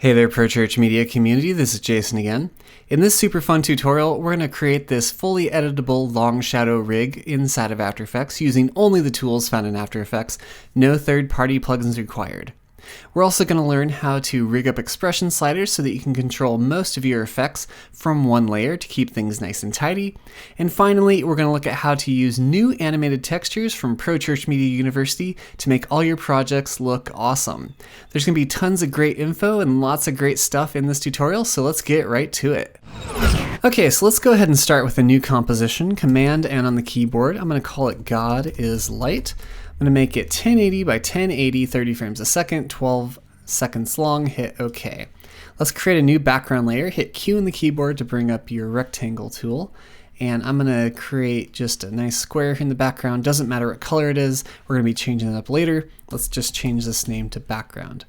Hey there, ProChurch Media community, this is Jason again. In this super fun tutorial, we're going to create this fully editable long shadow rig inside of After Effects using only the tools found in After Effects, no third-party plugins required. We're also going to learn how to rig up expression sliders so that you can control most of your effects from one layer to keep things nice and tidy. And finally, we're going to look at how to use new animated textures from ProChurch Media University to make all your projects look awesome. There's going to be tons of great info and lots of great stuff in this tutorial, so let's get right to it. Okay, so let's go ahead and start with a new composition, Command N on the keyboard. I'm going to call it God is Light. I'm going to make it 1080 by 1080, 30 frames a second, 12 seconds long, hit OK. Let's create a new background layer, hit Q on the keyboard to bring up your rectangle tool. And I'm going to create just a nice square here in the background. Doesn't matter what color it is, we're going to be changing it up later. Let's just change this name to background.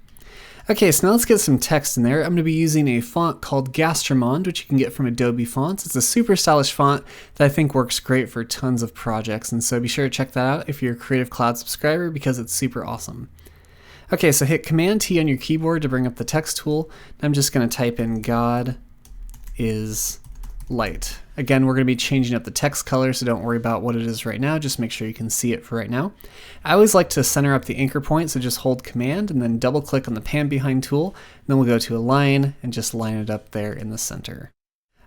Okay, so now let's get some text in there. I'm going to be using a font called Gastromond, which you can get from Adobe Fonts. It's a super stylish font that I think works great for tons of projects, and so be sure to check that out if you're a Creative Cloud subscriber because it's super awesome. Okay, so hit Command-T on your keyboard to bring up the text tool. I'm just going to type in God is Light. Again, we're going to be changing up the text color, so don't worry about what it is right now. Just make sure you can see it for right now. I always like to center up the anchor point, so just hold Command and then double click on the pan behind tool. And then we'll go to Align and just line it up there in the center.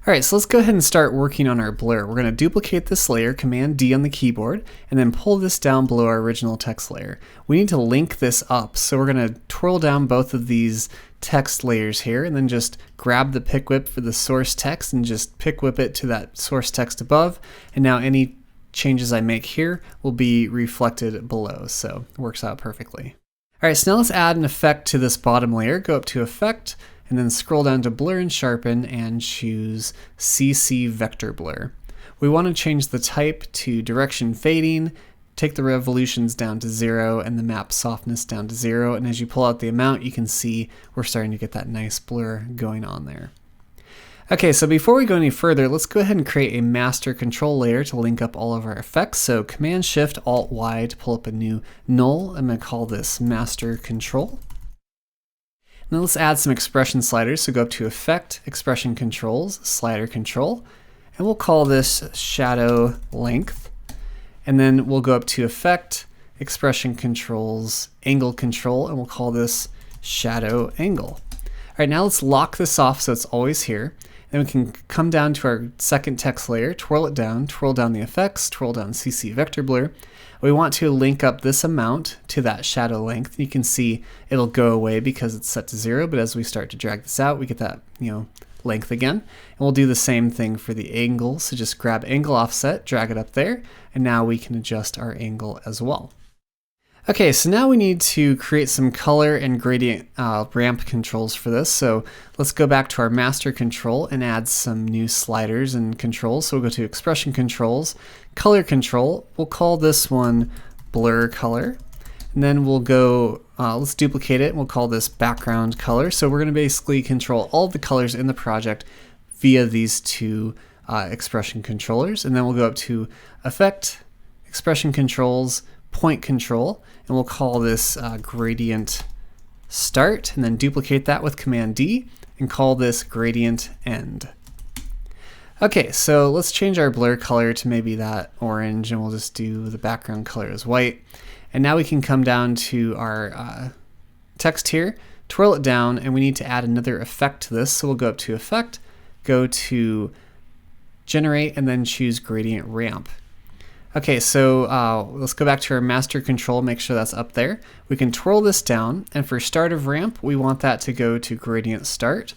All right, so let's go ahead and start working on our blur. We're going to duplicate this layer, Command-D on the keyboard, and then pull this down below our original text layer. We need to link this up, so we're going to twirl down both of these text layers here, and then just grab the pick whip for the source text and just pick whip it to that source text above. And now any changes I make here will be reflected below, so it works out perfectly. All right, so now let's add an effect to this bottom layer. Go up to Effect, and then scroll down to Blur and Sharpen and choose CC Vector Blur. We want to change the type to Direction Fading, take the revolutions down to 0 and the map softness down to 0, and as you pull out the amount you can see we're starting to get that nice blur going on there. Okay, so before we go any further, let's go ahead and create a master control layer to link up all of our effects. So Command-Shift-Alt-Y to pull up a new null. I'm going to call this Master Control. Now let's add some expression sliders. So go up to Effect, Expression Controls, Slider Control, and we'll call this Shadow Length. And then we'll go up to Effect, Expression Controls, Angle Control, and we'll call this Shadow Angle. All right, now let's lock this off so it's always here. Then we can come down to our second text layer, twirl it down, twirl down the effects, twirl down CC Vector Blur. We want to link up this amount to that shadow length. You can see it'll go away because it's set to 0, but as we start to drag this out, we get that, length again. And we'll do the same thing for the angle. So just grab Angle Offset, drag it up there, and now we can adjust our angle as well. Okay, so now we need to create some color and gradient ramp controls for this. So let's go back to our master control and add some new sliders and controls. So we'll go to Expression Controls, Color Control. We'll call this one Blur Color. And then we'll go, let's duplicate it, and we'll call this Background Color. So we're going to basically control all the colors in the project via these two expression controllers. And then we'll go up to Effect, Expression Controls, Point Control, and we'll call this Gradient Start, and then duplicate that with Command-D and call this Gradient End. Okay, so let's change our blur color to maybe that orange, and we'll just do the background color as white. And now we can come down to our text here, twirl it down, and we need to add another effect to this. So we'll go up to Effect, go to Generate, and then choose Gradient Ramp. Okay, so let's go back to our master control, make sure that's up there. We can twirl this down, and for start of ramp, we want that to go to Gradient Start.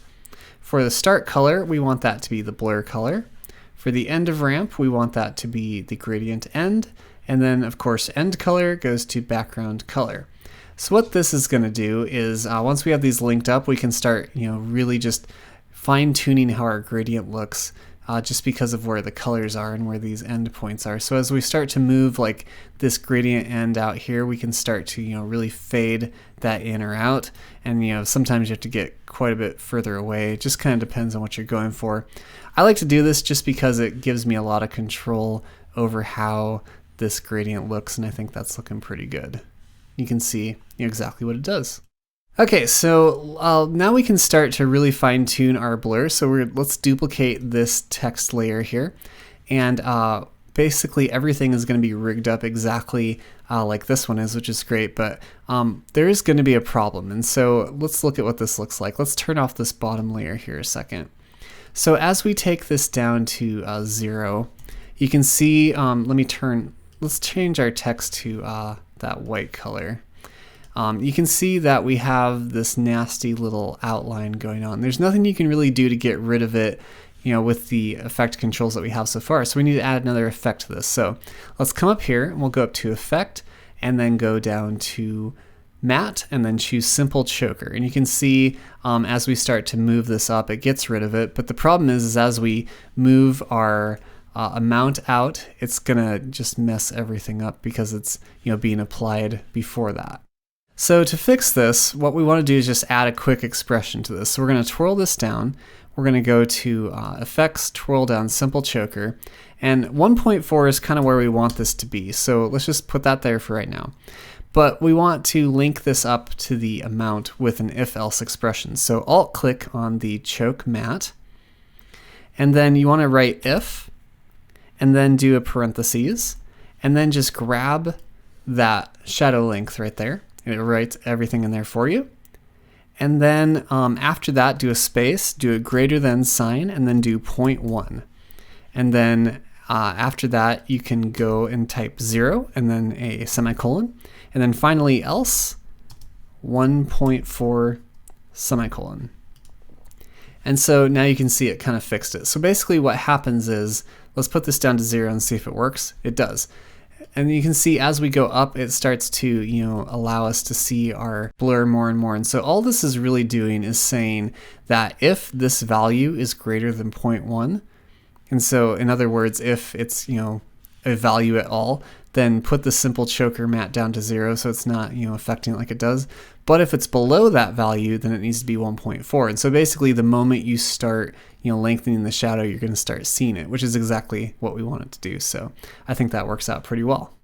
For the start color, we want that to be the blur color. For the end of ramp, we want that to be the Gradient End. And then, of course, end color goes to background color. So what this is going to do is once we have these linked up, we can start, really just fine-tuning how our gradient looks just because of where the colors are and where these end points are. So as we start to move like this gradient end out here, we can start to, really fade that in or out. And, sometimes you have to get quite a bit further away. It just kind of depends on what you're going for. I like to do this just because it gives me a lot of control over how this gradient looks, and I think that's looking pretty good. You can see exactly what it does. Okay, so now we can start to really fine tune our blur. So let's duplicate this text layer here, and basically everything is going to be rigged up exactly like this one is, which is great, but there is going to be a problem. And so let's look at what this looks like. Let's turn off this bottom layer here a second. So as we take this down to 0, you can see, let's change our text to that white color. You can see that we have this nasty little outline going on. There's nothing you can really do to get rid of it, with the effect controls that we have so far. So we need to add another effect to this. So let's come up here and we'll go up to Effect and then go down to Matte and then choose Simple Choker. And you can see as we start to move this up, it gets rid of it. But the problem is as we move our amount out, it's gonna just mess everything up because it's being applied before that. So to fix this, what we want to do is just add a quick expression to this. So we're going to twirl this down. We're going to go to Effects, Twirl Down, Simple Choker, and 1.4 is kind of where we want this to be. So let's just put that there for right now. But we want to link this up to the amount with an if-else expression. So Alt-click on the Choke Matte, and then you want to write if, and then do a parentheses, and then just grab that shadow length right there. It writes everything in there for you. And then after that, do a space, do a greater than sign, and then do 0.1. And then after that, you can go and type 0 and then a semicolon. And then finally else 1.4 semicolon. And so now you can see it kind of fixed it. So basically what happens is, let's put this down to 0 and see if it works. It does. And you can see as we go up, it starts to, allow us to see our blur more and more. And so all this is really doing is saying that if this value is greater than 0.1, and so in other words, if it's, a value at all, then put the Simple Choker Matte down to 0 so it's not, affecting it like it does. But if it's below that value, then it needs to be 1.4. And so basically the moment you start, lengthening the shadow, you're going to start seeing it, which is exactly what we want it to do. So I think that works out pretty well.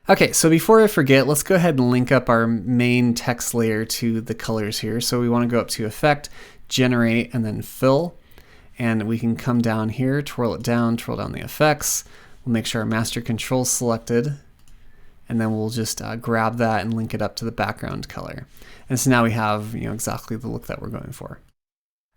Okay, so before I forget, let's go ahead and link up our main text layer to the colors here. So we want to go up to Effect, Generate, and then Fill. And we can come down here, twirl down the effects. We'll make sure our master control's selected, and then we'll just grab that and link it up to the background color. And so now we have exactly the look that we're going for.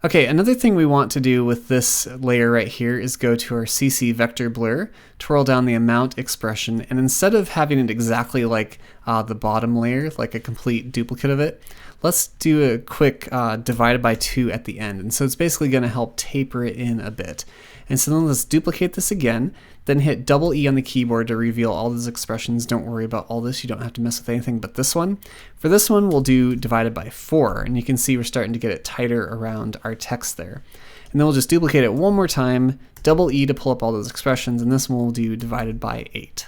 Okay, another thing we want to do with this layer right here is go to our CC Vector Blur, twirl down the amount expression, and instead of having it exactly like the bottom layer, like a complete duplicate of it, let's do a quick divided by 2 at the end. And so it's basically going to help taper it in a bit. And so then let's duplicate this again, then hit double E on the keyboard to reveal all those expressions. Don't worry about all this. You don't have to mess with anything but this one. For this one, we'll do divided by 4. And you can see we're starting to get it tighter around our text there. And then we'll just duplicate it one more time, double E to pull up all those expressions, and this one we'll do divided by 8.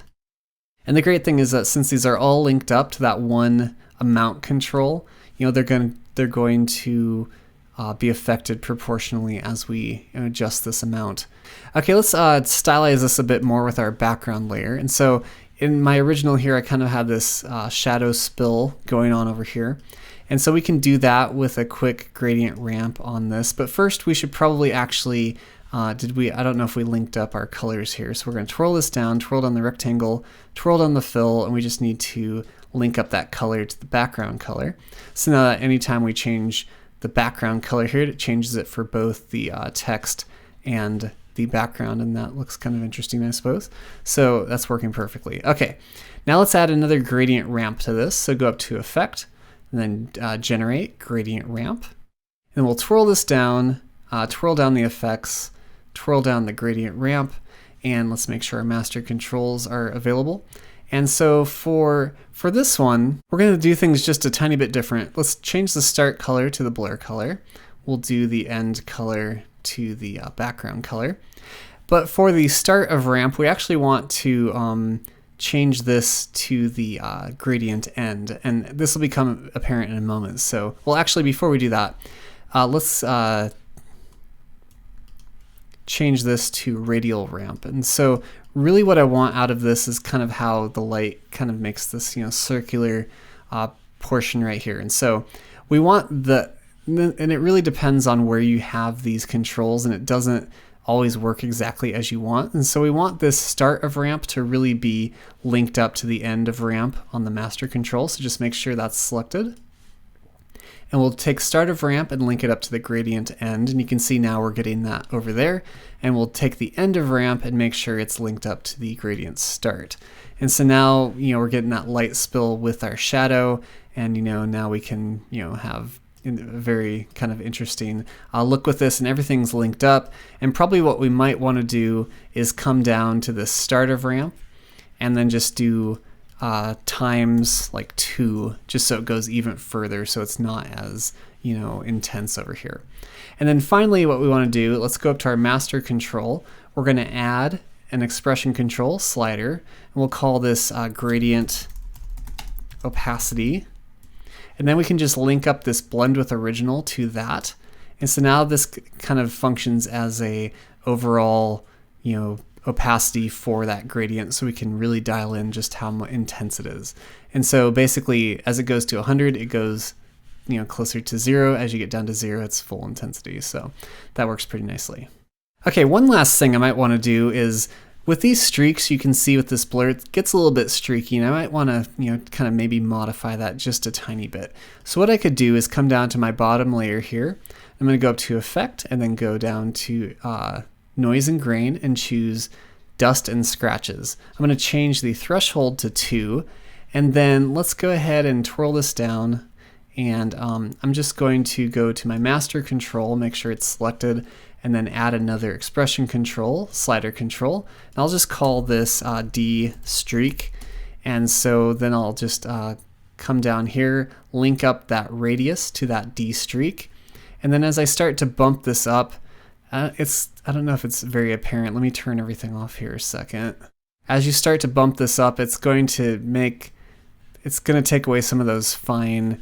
And the great thing is that since these are all linked up to that one amount control, they're going to be affected proportionally as we adjust this amount. Okay, let's stylize this a bit more with our background layer. And so in my original here, I kind of had this shadow spill going on over here. And so we can do that with a quick gradient ramp on this. But first we should probably actually, I don't know if we linked up our colors here. So we're going to twirl this down, twirl down the rectangle, twirl down the fill, and we just need to link up that color to the background color. So now that anytime we change the background color here, it changes it for both the text and the background, and that looks kind of interesting, I suppose. So that's working perfectly. Okay, now let's add another gradient ramp to this. So go up to Effect, and then Generate, Gradient Ramp. And we'll twirl this down, twirl down the effects, twirl down the gradient ramp, and let's make sure our master controls are available. And so for this one, we're going to do things just a tiny bit different. Let's change the start color to the blur color. We'll do the end color to the background color. But for the start of ramp, we actually want to change this to the gradient end. And this will become apparent in a moment. So, well, actually, before we do that, let's change this to radial ramp. And so really what I want out of this is kind of how the light kind of makes this, circular portion right here. And so we want and it really depends on where you have these controls, and it doesn't always work exactly as you want. And so we want this start of ramp to really be linked up to the end of ramp on the master control. So just make sure that's selected. And we'll take start of ramp and link it up to the gradient end. And you can see now we're getting that over there. And we'll take the end of ramp and make sure it's linked up to the gradient start. And so now, we're getting that light spill with our shadow. And, now we can, have a very kind of interesting look with this, and everything's linked up. And probably what we might want to do is come down to the start of ramp and then just do times like 2, just so it goes even further, so it's not as intense over here. And then finally, what we want to do, let's go up to our master control. We're going to add an expression control slider, and we'll call this gradient opacity. And then we can just link up this blend with original to that. And so now this kind of functions as a overall, opacity for that gradient, so we can really dial in just how intense it is. And so basically, as it goes to 100, it goes closer to 0. As you get down to 0, it's full intensity. So that works pretty nicely. Okay, one last thing I might want to do is, with these streaks, you can see with this blur, it gets a little bit streaky, and I might want to, kind of maybe modify that just a tiny bit. So what I could do is come down to my bottom layer here. I'm going to go up to Effect and then go down to Noise and Grain and choose Dust and Scratches. I'm going to change the threshold to 2, and then let's go ahead and twirl this down. And I'm just going to go to my master control, make sure it's selected, and then add another expression control, slider control. And I'll just call this D streak. And so then I'll just come down here, link up that radius to that D streak. And then as I start to bump this up, I don't know if it's very apparent. Let me turn everything off here a second. As you start to bump this up, it's going to take away some of those fine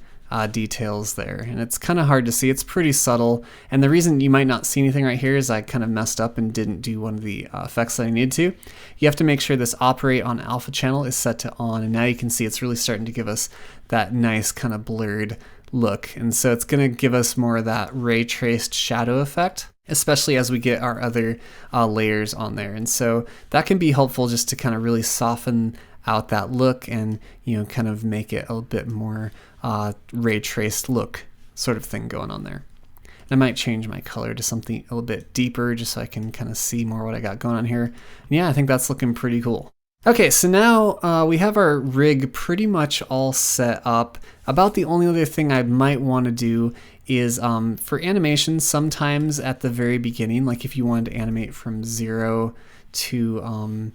details there, and it's kind of hard to see. It's pretty subtle, and the reason you might not see anything right here is I kind of messed up and didn't do one of the effects that I needed to. You have to make sure this operate on alpha channel is set to on, and now you can see it's really starting to give us that nice kind of blurred look. And so it's going to give us more of that ray traced shadow effect, especially as we get our other layers on there. And so that can be helpful just to kind of really soften out that look and kind of make it a bit more ray traced look sort of thing going on there. And I might change my color to something a little bit deeper just so I can kind of see more what I got going on here. And yeah, I think that's looking pretty cool. Okay, so now we have our rig pretty much all set up. About the only other thing I might want to do is for animation, sometimes at the very beginning, like if you wanted to animate from 0 to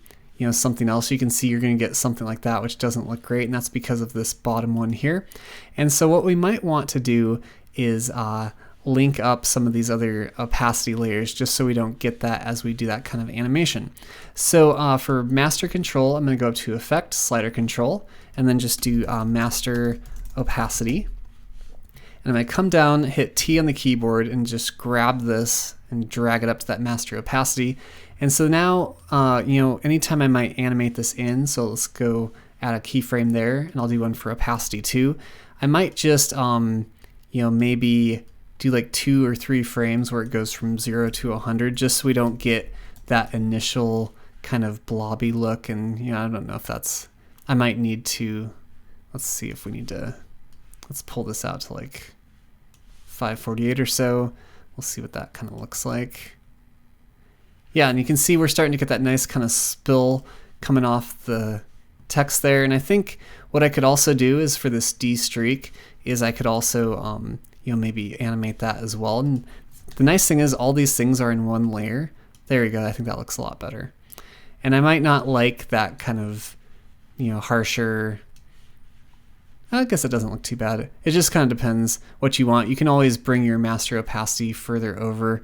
something else, you can see you're going to get something like that, which doesn't look great, and that's because of this bottom one here. And so what we might want to do is link up some of these other opacity layers just so we don't get that as we do that kind of animation. So for master control, I'm going to go up to Effect, Slider Control, and then just do master opacity. And I'm going to come down, hit T on the keyboard, and just grab this and drag it up to that master opacity. And so now, anytime I might animate this in, so let's go add a keyframe there, and I'll do one for opacity 2. I might just, maybe do like 2 or 3 frames where it goes from 0 to 100, just so we don't get that initial kind of blobby look. And, I don't know if I might need to, let's see if we need to, let's pull this out to like 548 or so. We'll see what that kind of looks like. Yeah, and you can see we're starting to get that nice kind of spill coming off the text there. And I think what I could also do is for this D streak is I could also, maybe animate that as well. And the nice thing is all these things are in one layer. There we go. I think that looks a lot better. And I might not like that kind of, harsher. I guess it doesn't look too bad. It just kind of depends what you want. You can always bring your master opacity further over.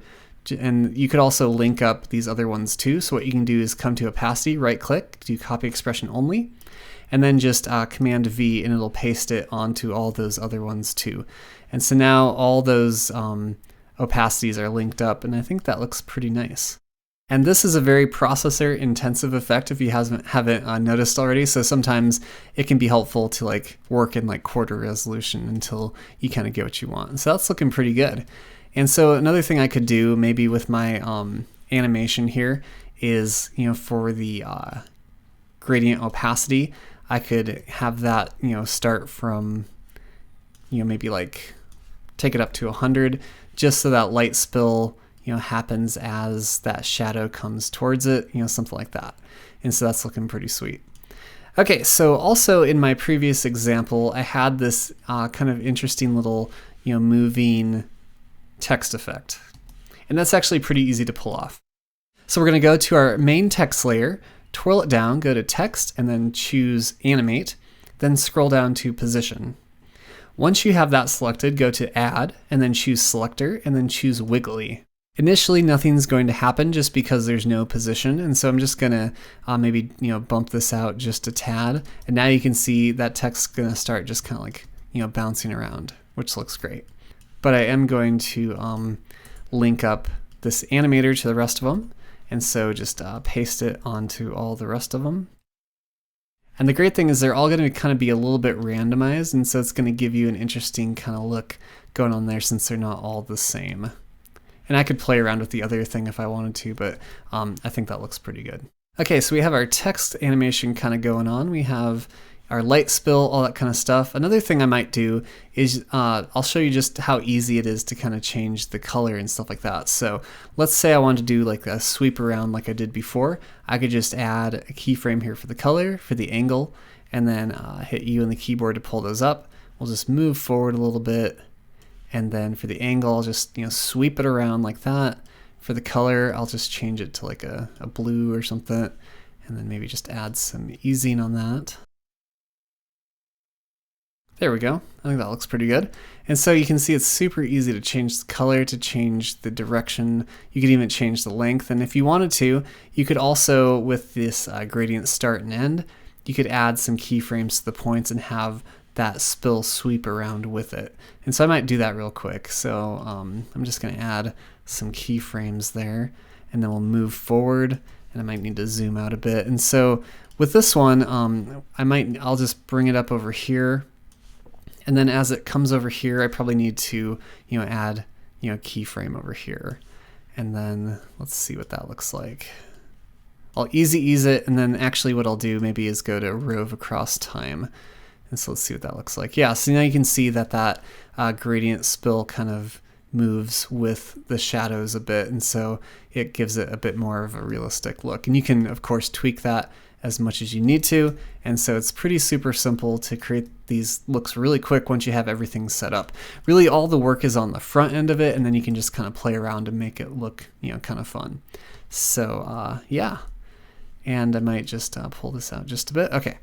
And you could also link up these other ones too. So what you can do is come to opacity, right click, do copy expression only, and then just Command V and it'll paste it onto all those other ones too. And so now all those opacities are linked up, and I think that looks pretty nice. And this is a very processor intensive effect if you haven't noticed already. So sometimes it can be helpful to like work in like quarter resolution until you kind of get what you want. So that's looking pretty good. And so another thing I could do maybe with my animation here is, for the gradient opacity, I could have that, start from, maybe like take it up to 100 just so that light spill happens as that shadow comes towards it, something like that. And so that's looking pretty sweet. Okay, so also in my previous example, I had this kind of interesting little, moving text effect. And that's actually pretty easy to pull off. So we're going to go to our main text layer, twirl it down, go to text, and then choose animate, then scroll down to position. Once you have that selected, go to add, and then choose selector, and then choose wiggly. Initially, nothing's going to happen just because there's no position, and so I'm just gonna maybe bump this out just a tad, and now you can see that text's gonna start just kind of like bouncing around, which looks great. But I am going to link up this animator to the rest of them, and so just paste it onto all the rest of them. And the great thing is they're all going to kind of be a little bit randomized, and so it's going to give you an interesting kind of look going on there since they're not all the same. And I could play around with the other thing if I wanted to, but I think that looks pretty good. Okay, so we have our text animation kind of going on. We have our light spill, all that kind of stuff. Another thing I might do is I'll show you just how easy it is to kind of change the color and stuff like that. So let's say I wanted to do like a sweep around like I did before. I could just add a keyframe here for the color, for the angle, and then hit U on the keyboard to pull those up. We'll just move forward a little bit. And then for the angle, I'll just sweep it around like that. For the color, I'll just change it to like a blue or something, and then maybe just add some easing on that. There we go. I think that looks pretty good. And so you can see it's super easy to change the color, to change the direction. You could even change the length. And if you wanted to, you could also, with this gradient start and end, you could add some keyframes to the points and have that spill sweep around with it. And so I might do that real quick. So I'm just going to add some keyframes there, and then we'll move forward, and I might need to zoom out a bit. And so with this one, I'll just bring it up over here, and then as it comes over here, I probably need to add keyframe over here. And then let's see what that looks like. I'll easy ease it, and then actually what I'll do maybe is go to rove across time. And so let's see what that looks like. Yeah, so now you can see that gradient spill kind of moves with the shadows a bit, and so it gives it a bit more of a realistic look. And you can, of course, tweak that as much as you need to, and so it's pretty super simple to create these looks really quick once you have everything set up. Really, all the work is on the front end of it, and then you can just kind of play around and make it look, kind of fun. So, yeah. And I might just pull this out just a bit. Okay.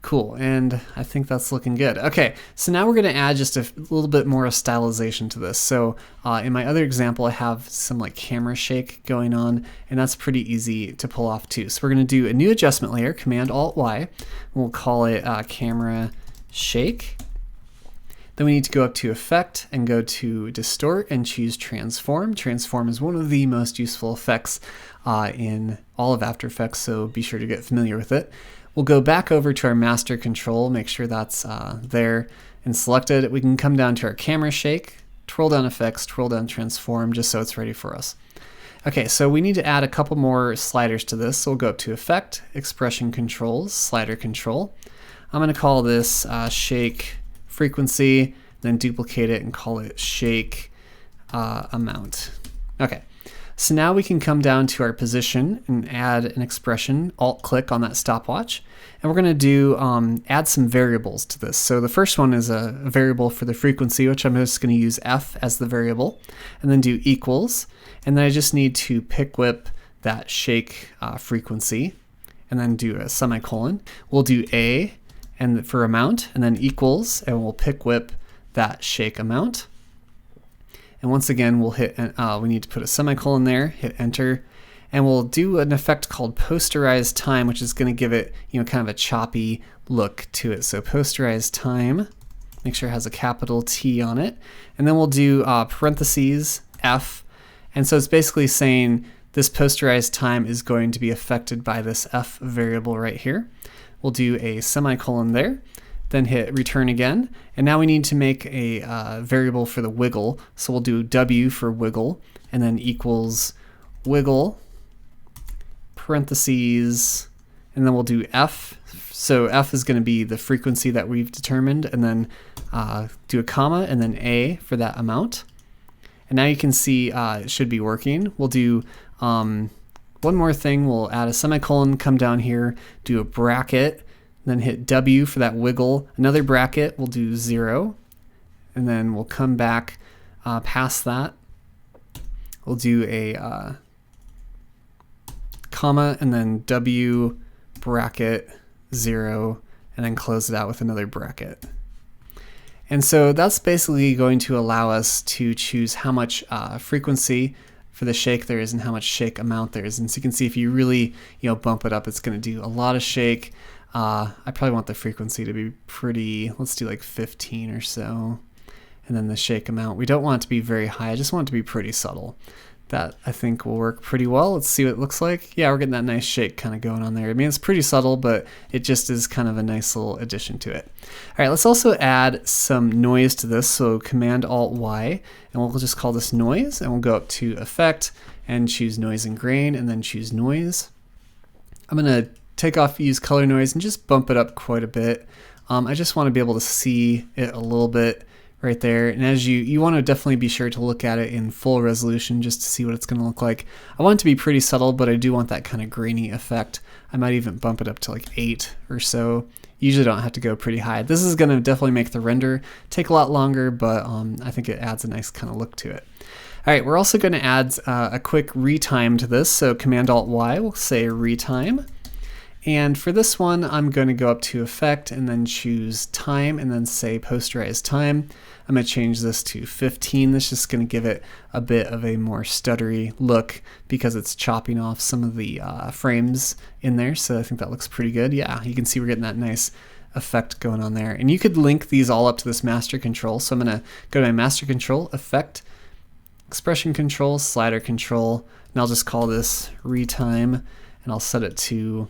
Cool, and I think that's looking good. Okay, so now we're going to add just a little bit more stylization to this. So in my other example, I have some like camera shake going on, and that's pretty easy to pull off too. So we're going to do a new adjustment layer, Command-Alt-Y. We'll call it camera shake. Then we need to go up to Effect and go to Distort and choose Transform. Transform is one of the most useful effects in all of After Effects, so be sure to get familiar with it. We'll go back over to our master control, make sure that's there and selected. We can come down to our camera shake, twirl down effects, twirl down transform, just so it's ready for us. Okay, so we need to add a couple more sliders to this. So we'll go up to Effect, Expression Controls, Slider Control. I'm going to call this Shake Frequency, then duplicate it and call it Shake Amount. Okay. So now we can come down to our position and add an expression, Alt-click on that stopwatch. And we're going to do add some variables to this. So the first one is a variable for the frequency, which I'm just going to use F as the variable, and then do equals. And then I just need to pick whip that shake frequency, and then do a semicolon. We'll do A and for amount, and then equals, and we'll pick whip that shake amount. And once again, we'll hit, we need to put a semicolon there, hit enter, and we'll do an effect called posterized time, which is going to give it, kind of a choppy look to it. So posterized time, make sure it has a capital T on it. And then we'll do parentheses, F. And so it's basically saying this posterized time is going to be affected by this f variable right here. We'll do a semicolon there, then hit return again. And now we need to make a variable for the wiggle. So we'll do w for wiggle, and then equals wiggle, parentheses, and then we'll do f. So f is going to be the frequency that we've determined, and then do a comma, and then a for that amount. And now you can see it should be working. We'll do one more thing. We'll add a semicolon, come down here, do a bracket, then hit W for that wiggle, another bracket, we'll do 0, and then we'll come back past that. We'll do a comma, and then W bracket 0, and then close it out with another bracket. And so that's basically going to allow us to choose how much frequency for the shake there is and how much shake amount there is. And so you can see if you really bump it up, it's going to do a lot of shake. I probably want the frequency to be pretty, let's do like 15 or so. And then the shake amount, we don't want it to be very high, I just want it to be pretty subtle. That I think will work pretty well. Let's see what it looks like. Yeah, we're getting that nice shake kind of going on there. I mean, it's pretty subtle, but it just is kind of a nice little addition to it. All right, let's also add some noise to this. So Command-Alt-Y, and we'll just call this noise, and we'll go up to Effect and choose Noise and Grain, and then choose Noise. I'm gonna take off Use Color Noise and just bump it up quite a bit. I just want to be able to see it a little bit right there. And as you want to definitely be sure to look at it in full resolution just to see what it's going to look like. I want it to be pretty subtle, but I do want that kind of grainy effect. I might even bump it up to like 8 or so. Usually don't have to go pretty high. This is going to definitely make the render take a lot longer, but I think it adds a nice kind of look to it. All right, we're also going to add a quick retime to this. So Command-Alt-Y, we'll say retime. And for this one, I'm going to go up to Effect and then choose Time and then say Posterize Time. I'm going to change this to 15. This is just going to give it a bit of a more stuttery look because it's chopping off some of the frames in there. So I think that looks pretty good. Yeah, you can see we're getting that nice effect going on there. And you could link these all up to this master control. So I'm going to go to my master control, Effect, Expression Control, Slider Control, and I'll just call this Retime, and I'll set it to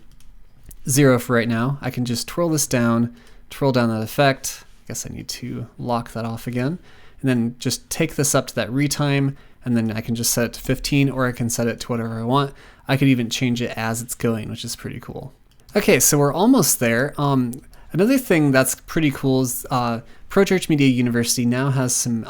0 for right now. I can just twirl this down, twirl down that effect. I guess I need to lock that off again. And then just take this up to that retime, and then I can just set it to 15, or I can set it to whatever I want. I could even change it as it's going, which is pretty cool. Okay, so we're almost there. Another thing that's pretty cool is ProChurch Media University now has some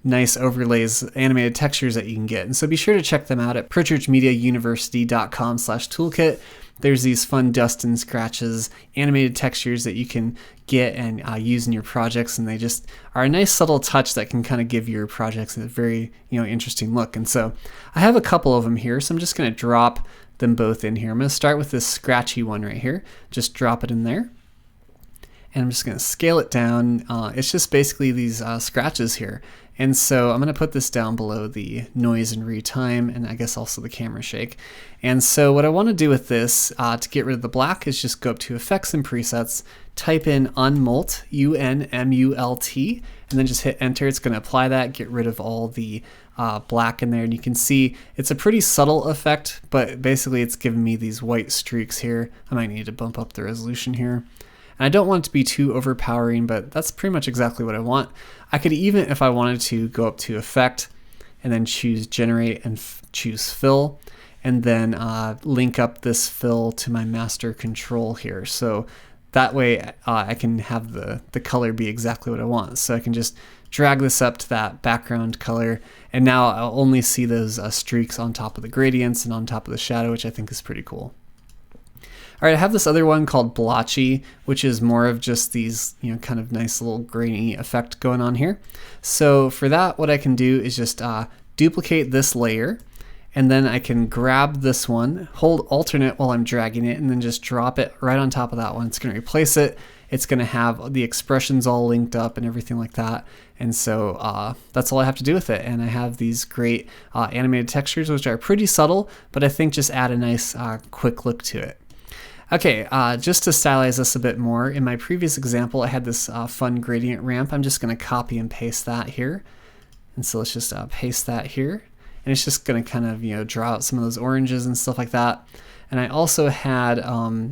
nice overlays, animated textures that you can get. And so be sure to check them out at prochurchmediauniversity.com/toolkit. There's these fun dust and scratches, animated textures that you can get and use in your projects, and they just are a nice subtle touch that can kind of give your projects a very interesting look. And so I have a couple of them here, so I'm just going to drop them both in here. I'm going to start with this scratchy one right here. Just drop it in there. And I'm just going to scale it down. It's just basically these scratches here. And so I'm going to put this down below the noise and retime, and I guess also the camera shake. And so what I want to do with this to get rid of the black is just go up to Effects and Presets, type in Unmult, U-N-M-U-L-T, and then just hit Enter. It's going to apply that, get rid of all the black in there. And you can see it's a pretty subtle effect, but basically it's giving me these white streaks here. I might need to bump up the resolution here. And I don't want it to be too overpowering, but that's pretty much exactly what I want. I could even, if I wanted to, go up to Effect and then choose Generate and choose Fill, and then link up this fill to my master control here. So that way I can have the color be exactly what I want. So I can just drag this up to that background color, and now I'll only see those streaks on top of the gradients and on top of the shadow, which I think is pretty cool. All right, I have this other one called Blotchy, which is more of just these, kind of nice little grainy effect going on here. So for that, what I can do is just duplicate this layer, and then I can grab this one, hold alternate while I'm dragging it, and then just drop it right on top of that one. It's going to replace it. It's going to have the expressions all linked up and everything like that. And so that's all I have to do with it. And I have these great animated textures, which are pretty subtle, but I think just add a nice quick look to it. Okay, just to stylize this a bit more, in my previous example, I had this fun gradient ramp. I'm just going to copy and paste that here. And so let's just paste that here. and it's just going to kind of, draw out some of those oranges and stuff like that. And I also had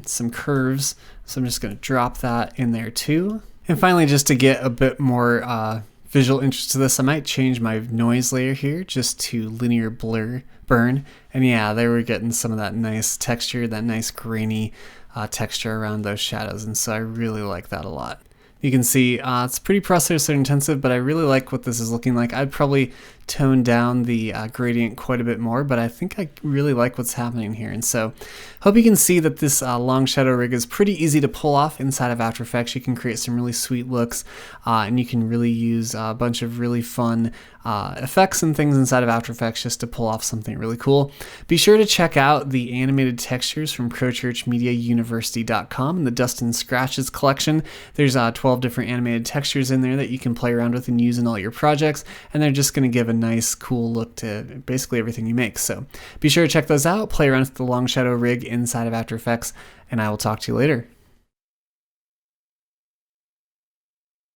some curves, so I'm just going to drop that in there too. And finally, just to get a bit more visual interest to this, I might change my noise layer here just to linear burn. And yeah, there we're getting some of that nice texture, that nice grainy texture around those shadows. And so I really like that a lot. You can see it's pretty processor intensive, but I really like what this is looking like. I'd probably tone down the gradient quite a bit more, but I think I really like what's happening here. And so hope you can see that this long shadow rig is pretty easy to pull off inside of After Effects. You can create some really sweet looks, and you can really use a bunch of really fun effects and things inside of After Effects just to pull off something really cool. Be sure to check out the animated textures from ProChurchMediaUniversity.com and the Dust and Scratches collection. There's 12 different animated textures in there that you can play around with and use in all your projects, and they're just going to give a nice, cool look to basically everything you make. So be sure to check those out, play around with the long shadow rig inside of After Effects, and I will talk to you later.